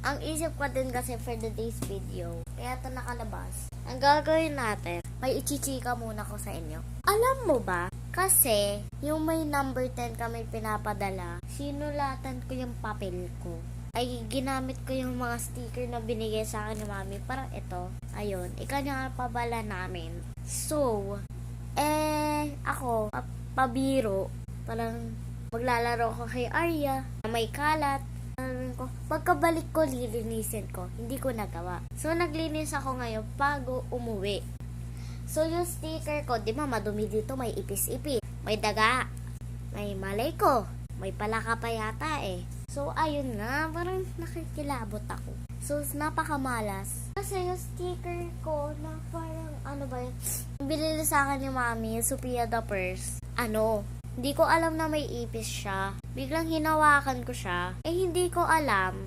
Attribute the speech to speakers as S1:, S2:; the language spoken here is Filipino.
S1: Ang isip ko din kasi for the day's video, kaya ito nakalabas. Ang gagawin natin, may ichichika muna ko sa inyo. Alam mo ba, kasi yung may number 10 kami pinapadala, sinulatan ko yung papel ko. Ay ginamit ko yung mga sticker na binigay sa akin ni mami. Parang ito, ayun, ikanya pabala namin. So, ako, pabiro, parang maglalaro ko kay Arya, na may kalat. Ko, pagkabalik ko, lilinisin ko. Hindi ko nagawa. So, naglinis ako ngayon bago umuwi. So, yung sticker ko, di ba, madumi dito, may ipis-ipis, may daga, may malay ko, may palaka pa yata eh. So, ayun nga, parang nakikilabot ako. So, napakamalas. Kasi yung sticker ko, na parang, ano ba yun, binili sa akin ni mami, Sophia the Purse. Hindi ko alam na may ipis siya. Biglang hinawakan ko siya. Hindi ko alam